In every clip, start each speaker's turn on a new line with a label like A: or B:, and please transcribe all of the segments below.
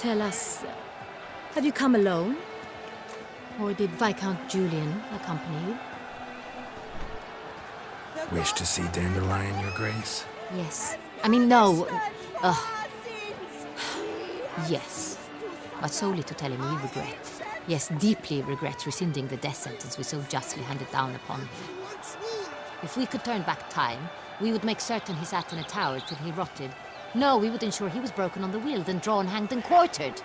A: tell us, have you come alone? Or did Viscount Julian accompany you?
B: Wish to see Dandelion, Your Grace?
A: Yes. I mean, no. Yes. But solely to tell him we regret. Yes, deeply regret rescinding the death sentence we so justly handed down upon him. If we could turn back time, we would make certain he sat in a tower till he rotted. No, we would ensure he was broken on the wheel, then drawn, hanged, and quartered.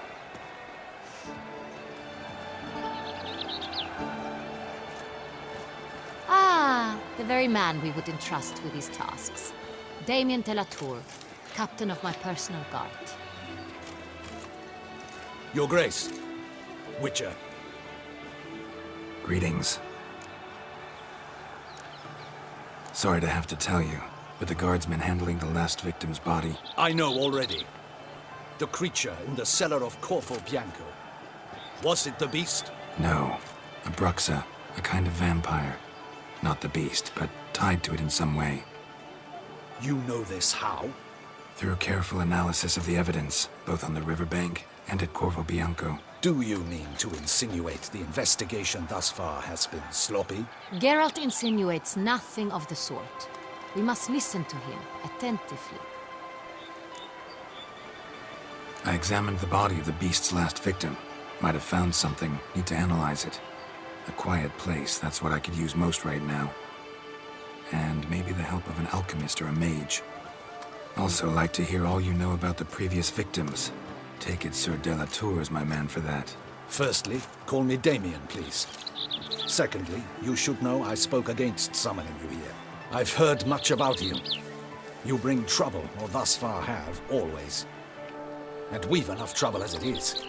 A: Ah, the very man we would entrust with these tasks. Damien de la Tour, captain of my personal guard.
C: Your Grace. Witcher.
B: Greetings. Sorry to have to tell you, but the guardsman handling the last victim's body...
C: I know already. The creature in the cellar of Corvo Bianco. Was it the beast?
B: No. A Bruxa, a kind of vampire. Not the beast, but tied to it in some way.
C: You know this how?
B: Through careful analysis of the evidence, both on the riverbank and at Corvo Bianco.
C: Do you mean to insinuate the investigation thus far has been sloppy?
A: Geralt insinuates nothing of the sort. We must listen to him attentively.
B: I examined the body of the beast's last victim. Might have found something, need to analyze it. A quiet place, that's what I could use most right now. And maybe the help of an alchemist or a mage. Also like to hear all you know about the previous victims. Take it Sir de la Tour is my man for that.
C: Firstly, call me Damien, please. Secondly, you should know I spoke against summoning you here. I've heard much about you. You bring trouble, or thus far have, always. And we've enough trouble as it is.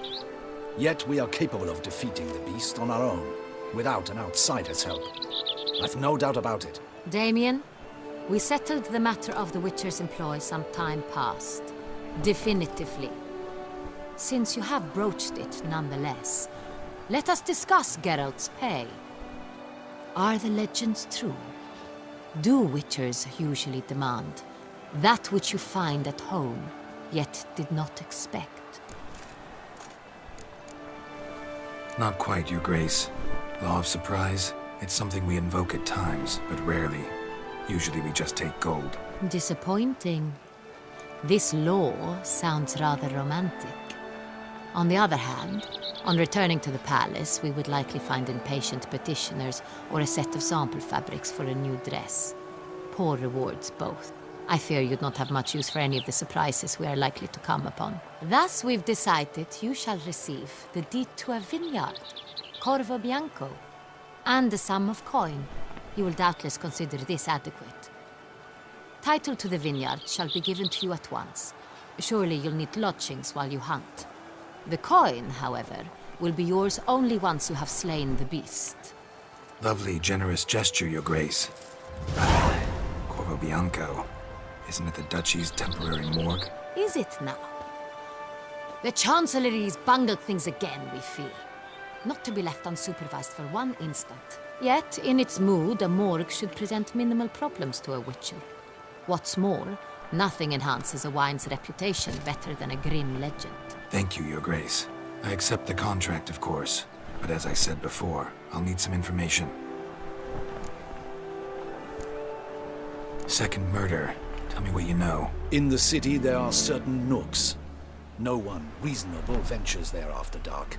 C: Yet we are capable of defeating the beast on our own, without an outsider's help. I've no doubt about it.
A: Damien, we settled the matter of the Witcher's employ some time past. Definitively. Since you have broached it nonetheless, let us discuss Geralt's pay. Are the legends true? Do Witchers usually demand that which you find at home, yet did not expect?
B: Not quite, Your Grace. Law of surprise, it's something we invoke at times, but rarely. Usually we just take gold.
A: Disappointing. This law sounds rather romantic. On the other hand, on returning to the palace, we would likely find impatient petitioners or a set of sample fabrics for a new dress. Poor rewards, both. I fear you'd not have much use for any of the surprises we are likely to come upon. Thus, we've decided you shall receive the deed to a vineyard, Corvo Bianco, and a sum of coin. You will doubtless consider this adequate. Title to the vineyard shall be given to you at once. Surely you'll need lodgings while you hunt. The coin, however, will be yours only once you have slain the beast.
B: Lovely, generous gesture, Your Grace. Corvo Bianco. Isn't it the Duchy's temporary morgue?
A: Is it now? The Chancellery's bungled things again, we fear. Not to be left unsupervised for one instant. Yet, in its mood, a morgue should present minimal problems to a Witcher. What's more, nothing enhances a wine's reputation better than a grim legend.
B: Thank you, Your Grace. I accept the contract, of course. But as I said before, I'll need some information. Second murder. Tell me what you know.
C: In the city, there are certain nooks. No one reasonable ventures there after dark.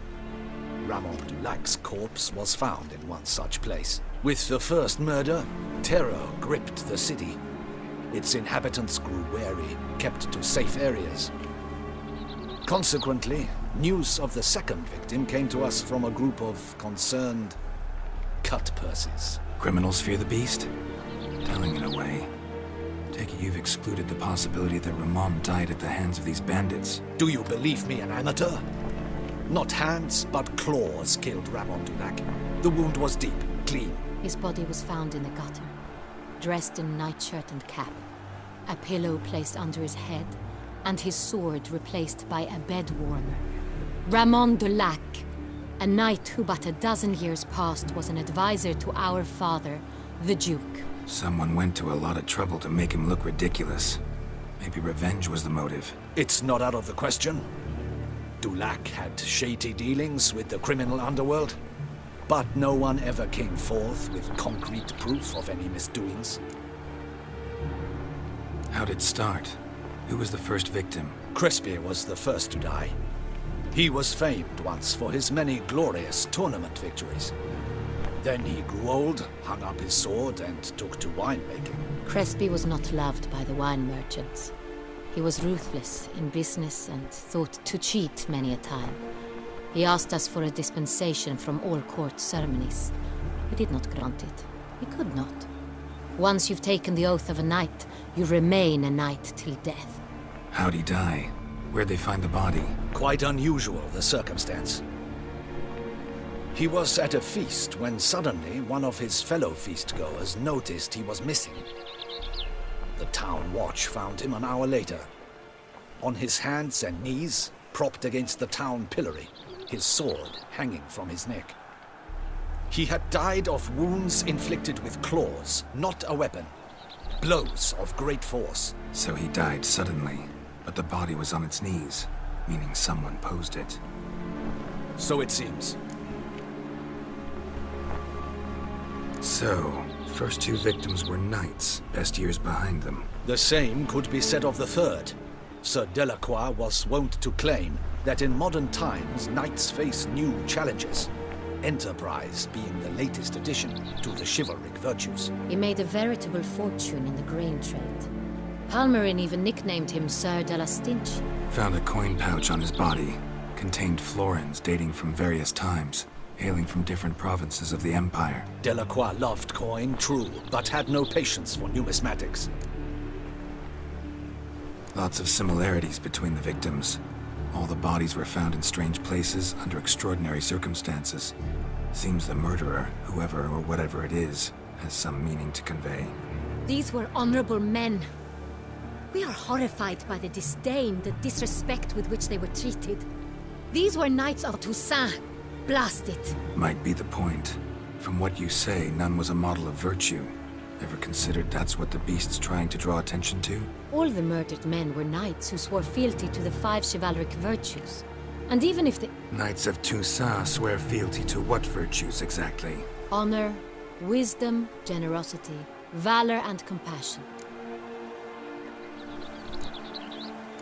C: Ramon Dulac's corpse was found in one such place. With the first murder, terror gripped the city. Its inhabitants grew wary, kept to safe areas. Consequently, news of the second victim came to us from a group of concerned cut-purses.
B: Criminals fear the beast? Telling in a way. Take it you've excluded the possibility that Ramon died at the hands of these bandits.
C: Do you believe me an amateur? Not hands, but claws killed Ramon Dulac. The wound was deep, clean.
A: His body was found in the gutter, dressed in nightshirt and cap, a pillow placed under his head, and his sword replaced by a bed warmer. Ramon Dulac, a knight who but a dozen years past was an advisor to our father, the Duke.
B: Someone went to a lot of trouble to make him look ridiculous. Maybe revenge was the motive.
C: It's not out of the question. Dulac had shady dealings with the criminal underworld, but no one ever came forth with concrete proof of any misdoings.
B: How'd it start? Who was the first victim?
C: Crespi was the first to die. He was famed once for his many glorious tournament victories. Then he grew old, hung up his sword, and took to winemaking.
A: Crespi was not loved by the wine merchants. He was ruthless in business and thought to cheat many a time. He asked us for a dispensation from all court ceremonies. We did not grant it. We could not. Once you've taken the oath of a knight, you remain a knight till death.
B: How'd he die? Where'd they find the body?
C: Quite unusual, the circumstance. He was at a feast when suddenly one of his fellow feastgoers noticed he was missing. The town watch found him an hour later, on his hands and knees, propped against the town pillory, his sword hanging from his neck. He had died of wounds inflicted with claws, not a weapon. Blows of great force.
B: So he died suddenly, but the body was on its knees, meaning someone posed it.
C: So it seems.
B: So, first two victims were knights, best years behind them.
C: The same could be said of the third. Sir Delacroix was wont to claim that in modern times knights face new challenges, enterprise being the latest addition to the chivalric virtues.
A: He made a veritable fortune in the grain trade. Palmerin even nicknamed him Sir de la Stinch.
B: Found a coin pouch on his body. Contained florins dating from various times, hailing from different provinces of the Empire.
C: Delacroix loved coin, true, but had no patience for numismatics.
B: Lots of similarities between the victims. All the bodies were found in strange places under extraordinary circumstances. Seems the murderer, whoever or whatever it is, has some meaning to convey.
A: These were honorable men. We are horrified by the disdain, the disrespect with which they were treated. These were knights of Toussaint. Blast it.
B: Might be the point. From what you say, none was a model of virtue. Ever considered that's what the beast's trying to draw attention to?
A: All the murdered men were knights who swore fealty to the 5 chivalric virtues. And even if the
B: Knights of Toussaint swear fealty to what virtues exactly?
A: honor, wisdom, generosity, valor, and compassion.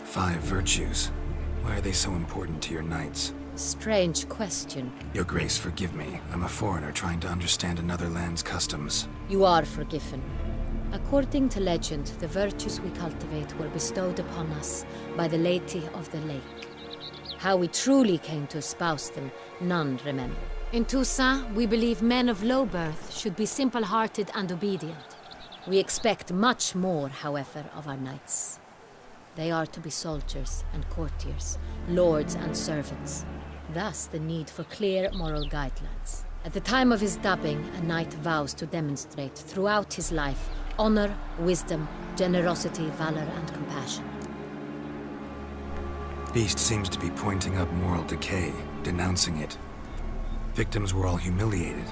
B: 5 virtues. Why are they so important to your knights?
A: Strange question.
B: Your Grace, forgive me. I'm a foreigner trying to understand another land's customs.
A: You are forgiven. According to legend, the virtues we cultivate were bestowed upon us by the Lady of the Lake. How we truly came to espouse them, none remember. In Toussaint, we believe men of low birth should be simple-hearted and obedient. We expect much more, however, of our knights. They are to be soldiers and courtiers, lords and servants. Thus, the need for clear moral guidelines. At the time of his dubbing, a knight vows to demonstrate throughout his life honor, wisdom, generosity, valor, and compassion.
B: Beast seems to be pointing up moral decay, denouncing it. Victims were all humiliated.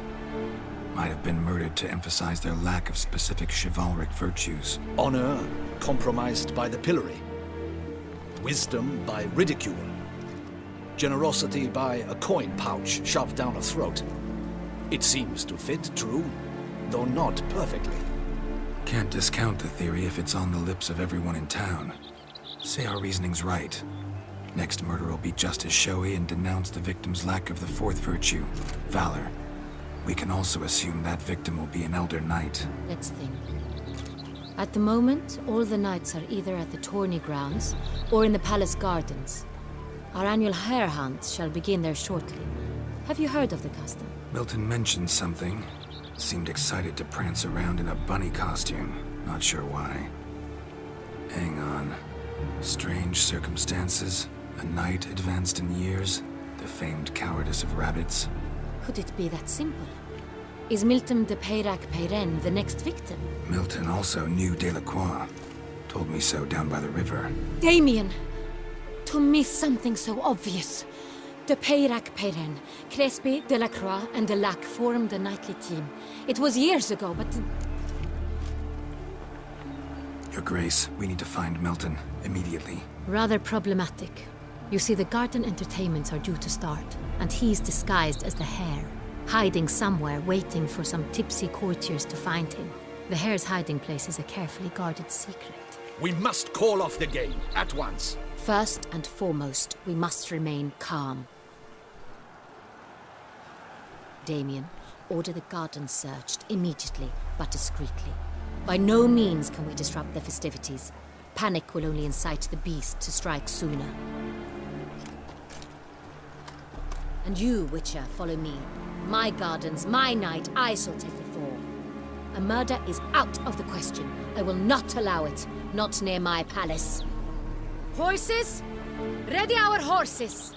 B: Might have been murdered to emphasize their lack of specific chivalric virtues.
C: Honor compromised by the pillory. Wisdom by ridicule. Generosity by a coin pouch shoved down a throat. It seems to fit, true, though not perfectly.
B: Can't discount the theory if it's on the lips of everyone in town. Say our reasoning's right. Next murder will be just as showy and denounce the victim's lack of the 4th virtue, valor. We can also assume that victim will be an elder knight.
A: Let's think. At the moment, all the knights are either at the tourney grounds or in the palace gardens. Our annual hare hunt shall begin there shortly. Have you heard of the custom?
B: Milton mentioned something. Seemed excited to prance around in a bunny costume. Not sure why. Hang on. Strange circumstances. A knight advanced in years. The famed cowardice of rabbits.
A: Could it be that simple? Is Milton de Peyrac-Peyren the next victim?
B: Milton also knew Delacroix. Told me so down by the river.
A: Damien! To miss something so obvious. De Peyrac-Peyren, Crespi, Delacroix, and Delac formed a knightly team. It was years ago, but...
B: Your Grace, we need to find Milton, immediately.
A: Rather problematic. You see, the garden entertainments are due to start, and he's disguised as the hare, hiding somewhere, waiting for some tipsy courtiers to find him. The hare's hiding place is a carefully guarded secret.
C: We must call off the game, at once.
A: First and foremost, we must remain calm. Damien, order the garden searched immediately, but discreetly. By no means can we disrupt the festivities. Panic will only incite the beast to strike sooner. And you, Witcher, follow me. My gardens, my night, I shall take the fall. A murder is out of the question. I will not allow it. Not near my palace. Horses? Ready our horses!